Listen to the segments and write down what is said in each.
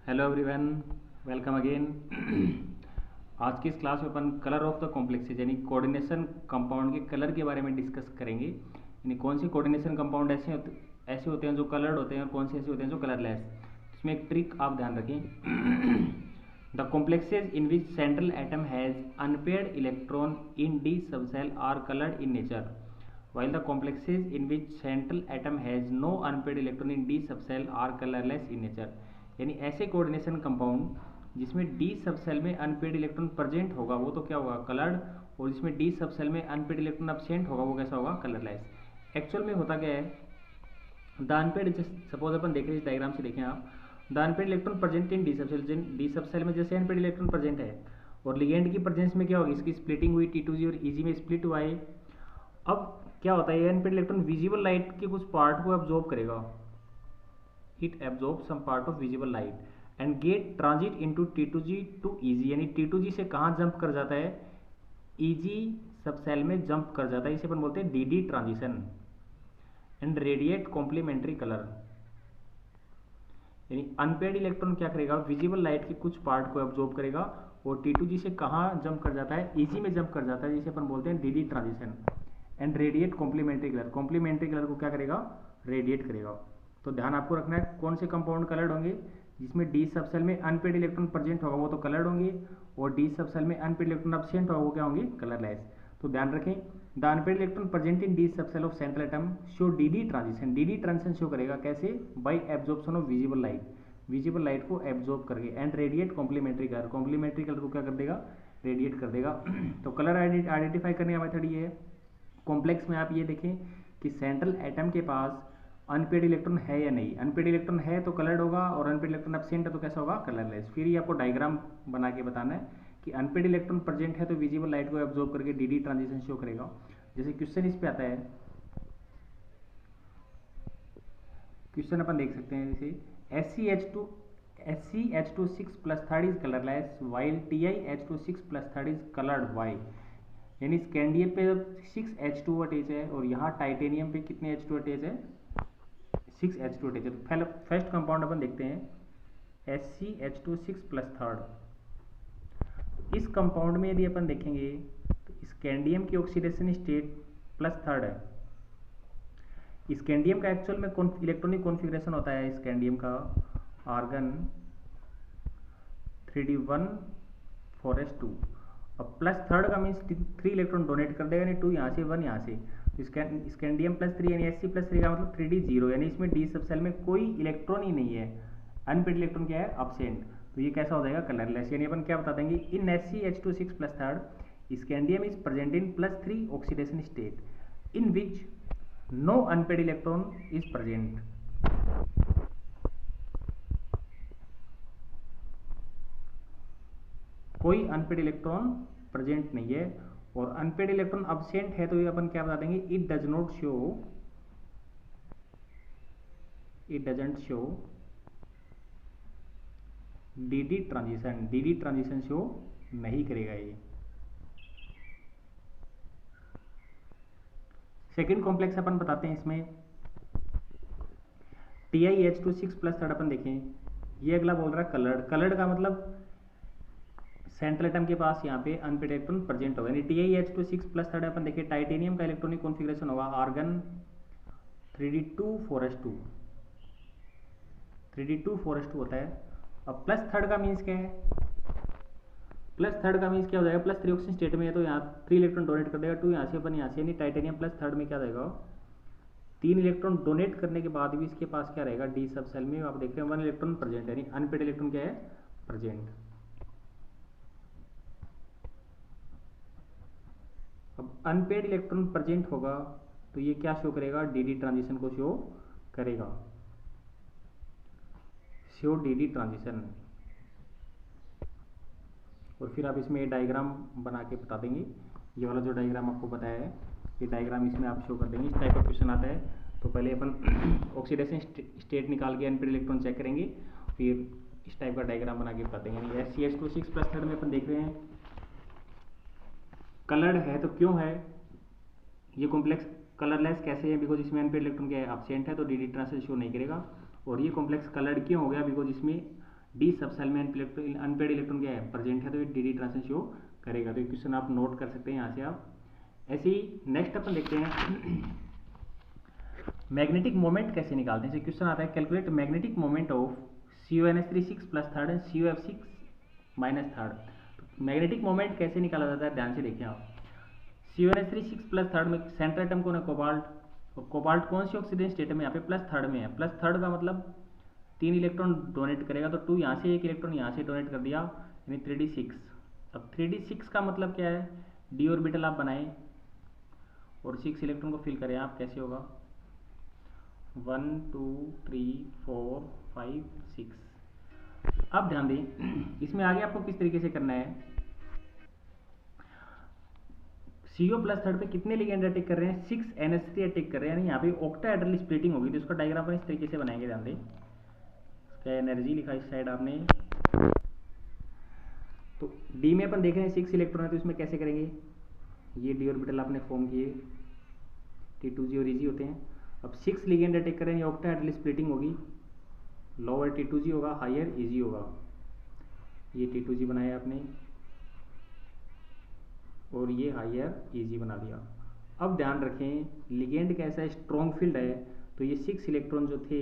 Hello everyone, welcome again. आज की इस क्लास में अपन कलर ऑफ द कॉम्प्लेक्सेस यानी कोऑर्डिनेशन कंपाउंड के कलर के बारे में डिस्कस करेंगे। यानी कौन से कोऑर्डिनेशन कंपाउंड ऐसे होते हैं जो कलर्ड होते हैं और कौन से ऐसे होते हैं जो कलरलेस। इसमें एक ट्रिक आप ध्यान रखें। The complexes in which central atom has unpaired electron in d subshell are coloured in nature, while the complexes in which central atom has no unpaired electron in d subcell are colorless in nature। यानी ऐसे coordination compound जिसमें d subshell में unpaired electron present होगा वो तो क्या होगा, coloured, और जिसमें डी सबसेल में अनपेड इलेक्ट्रॉन एब्सेंट होगा वो कैसा होगा, कलरलेस। एक्चुअल में होता क्या है, द अनपेड, सपोज अपन देख रहे हैं इस डायग्राम से, देखें आप, the unpaired electron present in d subshell, D subshell में जैसे अनपेड इलेक्ट्रॉन प्रेजेंट है और लिगेंड की प्रेजेंस में क्या होगी, इसकी स्प्लिटिंग हुई T2G और EG में स्प्लिट हुआ है। अब क्या होता है, ये अनपेड इलेक्ट्रॉन विजिबल लाइट के कुछ पार्ट को एब्जॉर्ब करेगा, it absorb some part of visible light and get transit into T2G to EG। यानी T2G से कहाँ जंप कर जाता है, EG सबसेल में जंप कर जाता है, इसे अपन बोलते हैं DD transition. And radiate complementary colour, यानी अनपेड इलेक्ट्रॉन क्या करेगा, विजिबल लाइट के कुछ पार्ट को एब्जॉर्ब करेगा और T2G से कहाँ जंप कर जाता है, EG में जंप कर जाता है, जिसे अपन बोलते हैं DD transition. And radiate complementary colour, complementary colour को क्या करेगा, रेडिएट करेगा। तो ध्यान आपको रखना है कौन से कंपाउंड कलर्ड होंगे, जिसमें डी सबसेल में अनपेड इलेक्ट्रॉन प्रेजेंट होगा वो तो कलर्ड होंगे, और डी सबसेल में अनपेड इलेक्ट्रॉन एब्सेंट होगा वो क्या होंगे, कलरलेस। तो ध्यान रखें, the unpaired electron present in d subshell of central atom show DD transition. DD transition show करेगा कैसे, by absorption of visible light, visible light को एब्जॉर्ब करके। And radiate complementary colour, complementary colour को क्या कर देगा, रेडिएट कर देगा। तो कलर आइडेंटिफाई करने का मेथड ये है, कॉम्प्लेक्स में आप ये देखें कि सेंट्रल एटम के पास अनपेड इलेक्ट्रॉन है या नहीं, अनपेड इलेक्ट्रॉन है तो कलर्ड होगा और अनपेड इलेक्ट्रॉन एब्सेंट है तो कैसा होगा, कलरलेस। फिर ये आपको डायग्राम बना के बताना है कि अनपेड इलेक्ट्रॉन प्रेजेंट है तो विजिबल लाइट को एब्जॉर्ब करके DD ट्रांजिशन शो करेगा। जैसे क्वेश्चन इस पे आता है, क्वेश्चन अपन देख सकते हैं, जैसे SCH2 plus third is colourless while TiH2 plus third is coloured, why. यानी स्कैंडियम पे 6H2 अटैच है और यहाँ टाइटेनियम पे कितने H2 अटैच है, 6H2 अटैच है। तो फर्स्ट कंपाउंड अपन देखते हैं SCH2 प्लस थर्ड। इस कंपाउंड में यदि अपन देखेंगे तो स्कैंडियम की ऑक्सीडेशन स्टेट प्लस थर्ड है। स्कैंडियम का एक्चुअल में इलेक्ट्रॉनिक कॉन्फ़िगरेशन होता है स्कैंडियम का आर्गन 3D1 4s2। अब प्लस थर्ड का मीन्स 3 इलेक्ट्रॉन डोनेट कर देगा, यानी 2 यहाँ से 1 यहाँ से। तो स्कैंडियम प्लस 3 यानी Sc प्लस 3 का मतलब 3D0, यानी इसमें डी सबसेल में कोई इलेक्ट्रॉन ही नहीं है, अनपेड इलेक्ट्रॉन क्या है, एब्सेंट। तो ये कैसा हो जाएगा, कलरलेस। यानी अपन क्या बता देंगे, in SCH2 plus third scandium is present in plus 3 oxidation state in which no unpaired electron is present. कोई अनपेड इलेक्ट्रॉन प्रेजेंट नहीं है और अनपेड इलेक्ट्रॉन एब्सेंट है, तो ये अपन क्या बता देंगे, it doesn't show DD transition, DD transition show नहीं करेगा ये। सेकेंड कॉम्प्लेक्स अपन बताते हैं, इसमें TiH2 प्लस थर्ड अपन देखें, ये अगला बोल रहा है कलर्ड। कलर्ड का मतलब सेंट्रल एटम के पास यहाँ पे अनपेड इलेक्ट्रॉन प्रेजेंट होगा, यानी TiH2 प्लस थर्ड अपन देखिए टाइटेनियम का इलेक्ट्रॉनिक कॉन्फ़िगरेशन होगा argon 3D2 4s2, 3D2 4s2 होता है। अब प्लस थर्ड का मीन्स क्या है, प्लस थर्ड का मीन्स क्या हो जाएगा, प्लस 3 ऑक्सीजन स्टेट में है तो यहाँ 3 इलेक्ट्रॉन डोनेट कर देगा, 2 यहाँ से 1 यहाँ से, यानी टाइटेनियम प्लस थर्ड में क्या रहेगा, 3 इलेक्ट्रॉन डोनेट करने के बाद भी इसके पास क्या रहेगा, डी सबसेल में आप देख रहे हैं 1 इलेक्ट्रॉन प्रेजेंट, यानी अनपेड इलेक्ट्रॉन क्या है, प्रेजेंट। अब अनपेड इलेक्ट्रॉन प्रेजेंट होगा तो ये क्या शो करेगा, DD ट्रांजिशन को शो करेगा, शो DD ट्रांजिशन। और फिर आप इसमें डायग्राम बना के बता देंगे, ये वाला जो डायग्राम आपको बताया है ये डायग्राम इसमें आप शो कर देंगे। इस टाइप का क्वेश्चन आता है तो पहले अपन ऑक्सीडेशन स्टेट निकाल के अनपेड इलेक्ट्रॉन चेक करेंगे, फिर इस टाइप का डायग्राम बना के बता देंगे। यानी SCH2 प्लस थर्ड में अपन देख रहे हैं कलर्ड है, तो क्यों है ये कॉम्प्लेक्स कलरलेस कैसे है, बिकॉज इसमें अनपेड इलेक्ट्रॉन क्या है, एब्सेंट है तो DD ट्रांजिशन शो नहीं करेगा। और ये कॉम्प्लेक्स कलर्ड क्यों हो गया, बिकॉज इसमें डी सब सेल में अनपेड इलेक्ट्रॉन क्या है, प्रेजेंट है, तो ये डी ट्रांजिशन शो करेगा। तो ये क्वेश्चन आप नोट कर सकते हैं यहाँ से आप। ऐसे ही नेक्स्ट अपन देखते हैं मैग्नेटिक मोमेंट कैसे निकालते हैं। जैसे क्वेश्चन आता है calculate magnetic moment of CuNH3 plus third and CuF6 minus third. Magnetic moment कैसे निकाला जाता है, ध्यान से देखिए आप। CuNH3 प्लस थर्ड में सेंट्रल एटम कौन है, कोबाल्ट, और कोबाल्ट कौन सी ऑक्सीडेशन स्टेट में, यहाँ पे प्लस थर्ड में है। प्लस थर्ड का मतलब 3 इलेक्ट्रॉन डोनेट करेगा, तो 2 यहाँ से, 1 इलेक्ट्रॉन यहाँ से डोनेट कर दिया, यानी 3d6। अब 3d6 का मतलब क्या है, डी ऑर्बिटल आप बनाएं और 6 इलेक्ट्रॉन को फिल करें आप, कैसे होगा 1 2 3 4 5 6। अब ध्यान दें इसमें आगे आपको किस तरीके से करना है। CO प्लस थर्ड पे कितने लिगेंड अटैक कर रहे हैं, 6 NH3 अटैक कर रहे हैं, यानी यहाँ पे ऑक्टाहेड्रल स्प्लिटिंग होगी। तो इसका डायग्राम अपन इस तरीके से बनाएंगे, ध्यान दें। इसका एनर्जी लिखा इस साइड आपने, तो डी में अपन देख रहे हैं 6 इलेक्ट्रॉन है, तो इसमें कैसे करेंगे, ये डी ऑर्बिटल आपने फॉर्म किए, T2G और EG होते हैं। अब 6 लिगेंड अटैक करें, ये ऑक्टाहेड्रल स्प्लिटिंग होगी, लोअर T2G होगा, हायर EG होगा। ये T2G बनाया आपने और ये हायर EG बना दिया। अब ध्यान रखें लिगेंड कैसा है, स्ट्रॉन्ग फील्ड है, तो ये 6 इलेक्ट्रॉन जो थे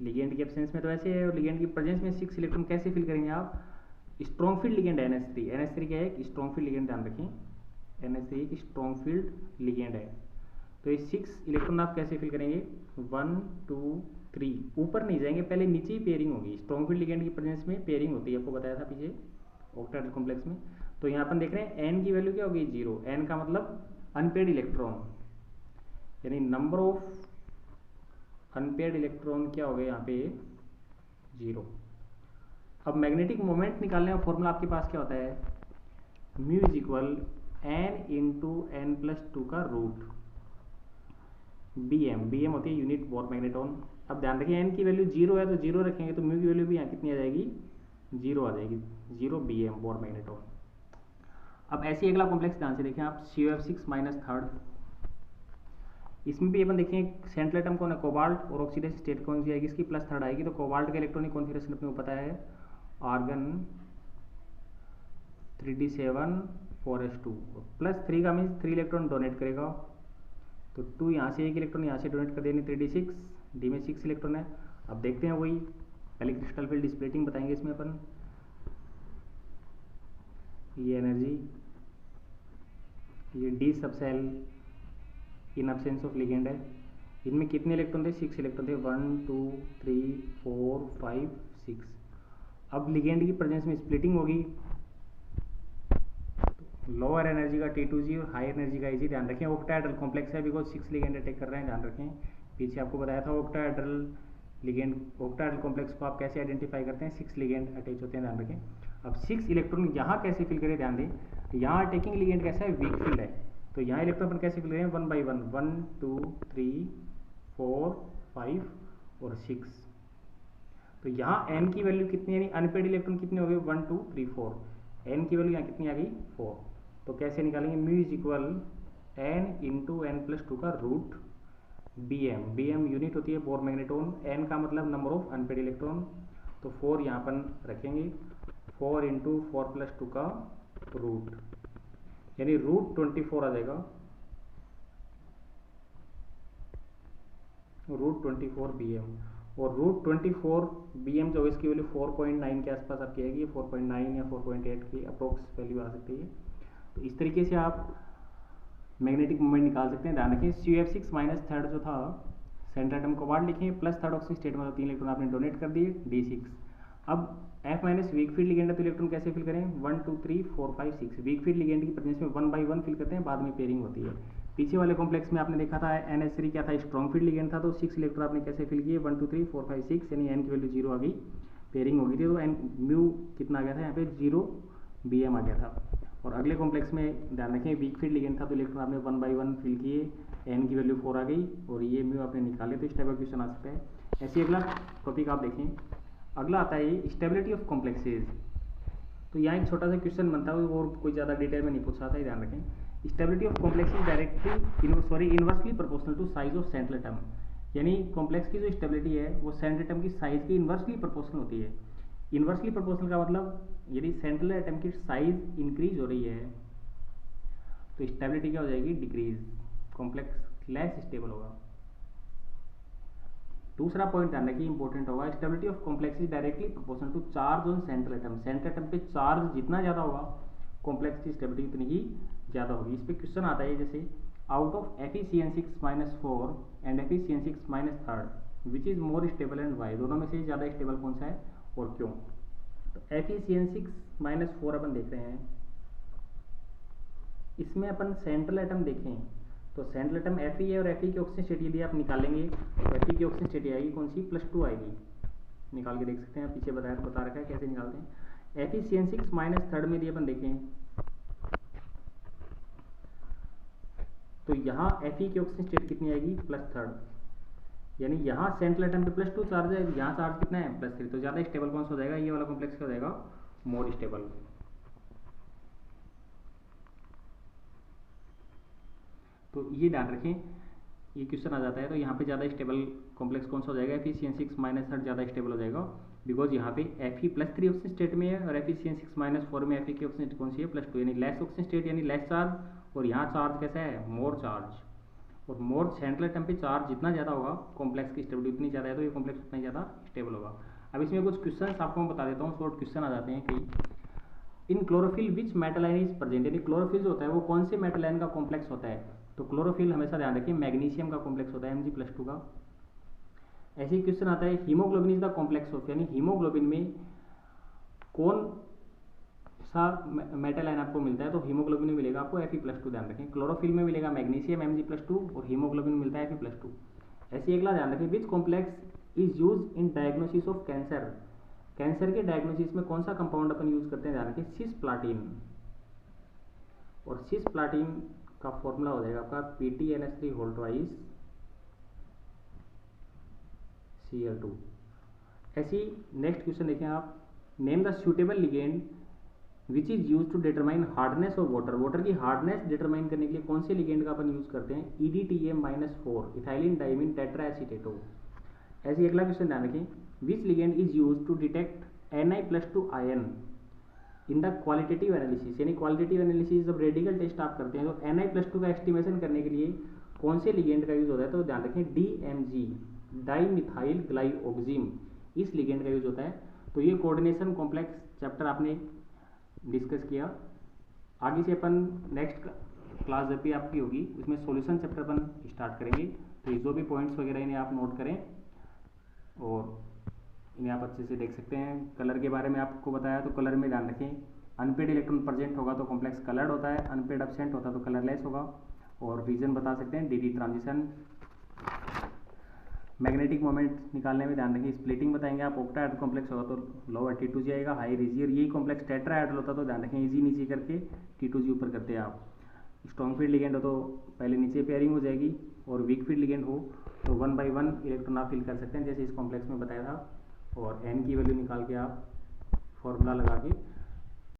लिगेंड के एब्सेंस में तो ऐसे है, और लिगेंड की प्रेजेंस में 6 इलेक्ट्रॉन कैसे फिल करेंगे आप, स्ट्रॉन्ग फील्ड लिगेंड है NH3। NH3 क्या है, एक स्ट्रॉन्ग फील्ड लिगेंड, ध्यान रखें NH3 एक स्ट्रॉन्ग फील्ड लिगेंड है। तो ये 6 इलेक्ट्रॉन आप कैसे फिल करेंगे, 1 2 3, ऊपर नहीं जाएंगे, पहले नीचे ही पेयरिंग होगी। स्ट्रॉन्ग फील्ड लिगेंड की प्रेजेंस में पेयरिंग होती है, आपको बताया था पीछे ऑक्टाहेड्रल कॉम्प्लेक्स में। तो यहाँ अपन देख रहे हैं n की वैल्यू क्या होगी, 0। n का मतलब अनपेड इलेक्ट्रॉन, यानी नंबर ऑफ अनपेड इलेक्ट्रॉन क्या हो गए यहाँ पे 0। अब मैग्नेटिक मोमेंट निकालने का फॉर्मूला आपके पास क्या होता है, mu is equal n into n plus 2 का रूट, bm होती है यूनिट बोर मैग्नेटॉन। अब ध्यान रखिए n की वैल्यू 0 है, तो 0 रखेंगे, तो म्यू की वैल्यू भी यहाँ कितनी आ जाएगी, 0 आ जाएगी, 0 bm बोर मैग्नेटॉन। अब ऐसे अगला कॉम्प्लेक्स ध्यान से देखें आप, CuF6 माइनस थर्ड, इसमें भी अपन देखें सेंट्रल एटम कौन है, कोबाल्ट, और ऑक्सीडेशन स्टेट कौन सी आएगी, इसकी प्लस थर्ड आएगी। तो कोबाल्ट का इलेक्ट्रॉनिक कॉन्फिगरेशन अपने को पता है, आर्गन 3d7 4s2, प्लस 3 का मीन्स 3 इलेक्ट्रॉन डोनेट करेगा, तो 2 यहाँ से, 1 इलेक्ट्रॉन यहाँ से डोनेट कर देंगे, 3d6, डी में 6 इलेक्ट्रॉन है। अब देखते हैं वही, पहले क्रिस्टल फील्ड स्प्लिटिंग बताएंगे इसमें अपन। ये एनर्जी, ये d subshell in absence of ligand है, इनमें कितने इलेक्ट्रॉन थे, 6 इलेक्ट्रॉन थे, 1 2 3 4 5 6। अब लिगेंड की प्रेजेंस में स्प्लिटिंग होगी, लोअर एनर्जी का T2G और हाई एनर्जी का EG। ध्यान रखें ऑक्टाहेड्रल कॉम्प्लेक्स है, बिकॉज 6 लिगेंड अटैक कर रहे हैं, ध्यान रखें। पीछे आपको बताया था ऑक्टाहेड्रल लिगेंड, ऑक्टाहेड्रल कॉम्प्लेक्स को आप कैसे आइडेंटिफाई करते हैं, 6 लिगेंड अटैच होते हैं, ध्यान रखें। अब 6 इलेक्ट्रॉन यहाँ कैसे फिल करें, ध्यान दें, यहाँ अटैकिंग लिगेंड कैसा है, वीक फील्ड है, तो यहाँ इलेक्ट्रॉन अपन कैसे फिल करें, 1 by 1, 1 2 3 4 5 और 6। तो यहाँ n की वैल्यू कितनी, यानी अनपेड इलेक्ट्रॉन कितने हो गए, 1 2 3 4, n की वैल्यू यहाँ कितनी आ गई, 4। तो कैसे निकालेंगे, mu is equal n into n plus 2 का रूट bm यूनिट होती है बोर मैग्नेटॉन, n का मतलब नंबर ऑफ अनपेड इलेक्ट्रॉन, तो 4 यहाँ अपन रखेंगे, 4 इंटू 4 प्लस 2 का रूट, यानी रूट 24 आ जाएगा, रूट 24 bm। और रूट 24 bm जो इसकी वैल्यू 4.9 के आसपास आपकी आएगी, 4.9 या 4.8 की अप्रोक्स वैल्यू आ सकती है। तो इस तरीके से आप मैग्नेटिक मोमेंट निकाल सकते हैं। ध्यान रखें CuF6 माइनस थर्ड जो था सेंट्रल एटम कोबाल्ट लिखें, प्लस थर्ड ऑक्सीजन स्टेट में 3 इलेक्ट्रॉन आपने डोनेट कर दिए, D6। अब F minus weak field ligand है, तो इलेक्ट्रॉन कैसे फिल करें, 1 2 3 4 5 6। वीक फील्ड लिगेंड की प्रेजेंस में 1 by 1 फिल करते हैं, बाद में पेयरिंग होती है। पीछे वाले कॉम्प्लेक्स में आपने देखा था NH3 क्या था, स्ट्रॉन्ग फील्ड लिगेंड था, तो 6 इलेक्ट्रॉन आपने कैसे फिल किए, 1 2 3 4 5 6, यानी n की वैल्यू 0 आ गई, पेयरिंग हो गई थी, तो n म्यू कितना आ गया था, यहाँ पे 0 bm आ गया था। और अगले कॉम्प्लेक्स में ध्यान रखें वीक फील्ड लिगेंड था, तो इलेक्ट्रॉन आपने 1 by 1 फिल किए, n की वैल्यू 4 आ गई, और ये म्यू आपने निकाले, तो इस टाइप का क्वेश्चन आ सकता है। ऐसे अगला टॉपिक आप देखें, अगला आता है स्टेबिलिटी ऑफ कॉम्प्लेक्सेज। तो यहाँ एक छोटा सा क्वेश्चन बनता है, और कोई ज़्यादा डिटेल में नहीं पूछा था, ध्यान रखें। Stability of complexes directly inversely proportional to size of central atom, यानी कॉम्प्लेक्स की जो स्टेबिलिटी है वो सेंट्रल एटम की साइज की इन्वर्सली प्रोपोर्शनल होती है। इन्वर्सली प्रोपोर्शनल का मतलब यदि सेंट्रल एटम की साइज इंक्रीज हो रही है तो स्टेबिलिटी क्या हो जाएगी, डिक्रीज, कॉम्प्लेक्स लेस स्टेबल होगा। दूसरा पॉइंट ध्यान रखिए, इंपॉर्टेंट होगा, stability of complex is directly proportional to charge on central atom. Central atom पे चार्ज जितना ज़्यादा होगा कॉम्प्लेक्स की स्टेबिलिटी उतनी ही ज़्यादा होगी। इस पर क्वेश्चन आता है जैसे out of FeCN6-4 and FeCN6-3 which is more stable and why, दोनों में से ज़्यादा स्टेबल कौन सा है और क्यों। तो FeCN6-4 अपन देख रहे हैं, इसमें अपन सेंट्रल एटम देखें तो सेंट्रल एटम Fe है और Fe की ऑक्सीजन स्टेट यदि आप निकालेंगे तो Fe की ऑक्सीजन स्टेट आएगी कौन सी, +2 आएगी। निकाल के देख सकते हैं, पीछे बता रखा है कैसे निकालते हैं। FeCN6-3 में यदि अपन देखें तो यहाँ Fe की ऑक्सीजन स्टेट कितनी आएगी, +3, यानी यहाँ सेंट्रल एटम पे +2 चार्ज है, यहाँ चार्ज कितना है, +3, तो ज़्यादा स्टेबल कौन सा हो जाएगा, ये वाला कॉम्प्लेक्स हो जाएगा मोर स्टेबल। तो ये ध्यान रखें, ये क्वेश्चन आ जाता है तो यहाँ पे ज़्यादा स्टेबल कॉम्प्लेक्स कौन सा हो जाएगा, FeCN6-3 ज़्यादा स्टेबल हो जाएगा, बिकॉज यहाँ पे Fe+3 ऑक्सीजन स्टेट में है और FeCN6-4 में Fe की ऑक्सीजन स्टेट कौन सी है, +2, यानी लेस ऑक्सीजन स्टेट यानी लेस चार्ज, और यहाँ चार्ज कैसा है, मोर चार्ज, और मोर सेंट्रल एटम पे चार्ज जितना ज़्यादा होगा कॉम्प्लेक्स की स्टेबिलिटी उतनी ज़्यादा है, तो ये कॉम्प्लेक्स उतना ज़्यादा स्टेबल होगा। अब इसमें कुछ क्वेश्चन आपको मैं बता देता हूँ, शॉर्ट क्वेश्चन आ जाते हैं कई। इन chlorophyll which metal ion is present, यानी क्लोरोफिल जो होता है वो कौन से मेटल आयन का कॉम्प्लेक्स होता है, तो क्लोरोफिल हमेशा ध्यान रखिए मैग्नीशियम का कॉम्प्लेक्स होता है, Mg+2 का। ऐसे ही क्वेश्चन आता है haemoglobin is the complex of, यानी हीमोग्लोबिन में कौन सा मेटल आयन आपको मिलता है, तो हीमोग्लोबिन में मिलेगा आपको Fe+2, ध्यान रखें। क्लोरोफिल में मिलेगा मैग्नीशियम Mg+2 और हीमोग्लोबिन में मिलता है Fe+2। ऐसे अगला ध्यान रखें, which complex is use in diagnosis of cancer, cancer के डायग्नोसिस में कौन सा कंपाउंड अपन यूज करते हैं, ध्यान रखें, सिस्प्लाटिन, और सिस्प्लाटिन का फॉर्मूला हो जाएगा आपका PtNH3 Cl2। ऐसी नेक्स्ट क्वेश्चन देखें आप, name the suitable ligand which is use to determine hardness of water, water की हार्डनेस डिटरमाइन करने के लिए कौन से लिगेंड का अपन यूज करते हैं, EDTA-4 इथाइलिन डाइमीन टेट्राएसीटेटो। ऐसे अगला क्वेश्चन ध्यान रखें, which ligand is use to detect Na+2 ion in the qualitative analysis, यानी क्वालिटेटिव एनालिसिस जब रेडिकल टेस्ट आप करते हैं तो Na+2 का एस्टिमेशन करने के लिए कौन से लिगेंड का यूज होता है, तो ध्यान रखें DMG डाइमिथाइल ग्लाइऑक्सिम, इस लिगेंड का यूज होता है। तो ये कोऑर्डिनेशन कॉम्प्लेक्स चैप्टर आपने डिस्कस किया। आगे से अपन नेक्स्ट क्लास जब भी आपकी होगी उसमें सॉल्यूशन चैप्टर अपन स्टार्ट करेंगे। तो ये जो भी पॉइंट्स वगैरह इन्हें आप नोट करें और इन्हें आप अच्छे से देख सकते हैं। कलर के बारे में आपको बताया, तो कलर में ध्यान रखें, अनपेड इलेक्ट्रॉन प्रेजेंट होगा तो कॉम्प्लेक्स कलर्ड होता है, अनपेड एब्सेंट होता है तो कलरलेस होगा। और रीजन बता सकते हैं, DD ट्रांजिशन। मैग्नेटिक मोमेंट निकालने में ध्यान रखिए, स्प्लिटिंग बताएंगे आप, ऑक्टाहेड्रल कॉम्प्लेक्स होगा तो लो T2G आएगा, हाई रिजियर, यही कॉम्प्लेक्स टेट्राहेड्रल होता तो ध्यान रखें इजी नीचे करके T2G ऊपर करते हैं आप। स्ट्रॉन्ग फील्ड लिगेंड हो तो पहले नीचे पेयरिंग हो जाएगी, और वीक फील्ड लिगेंड हो तो 1/1 इलेक्ट्रॉन आप फिल कर सकते हैं जैसे इस कॉम्प्लेक्स में बताया था। और n की वैल्यू निकाल के आप फॉर्मूला लगा के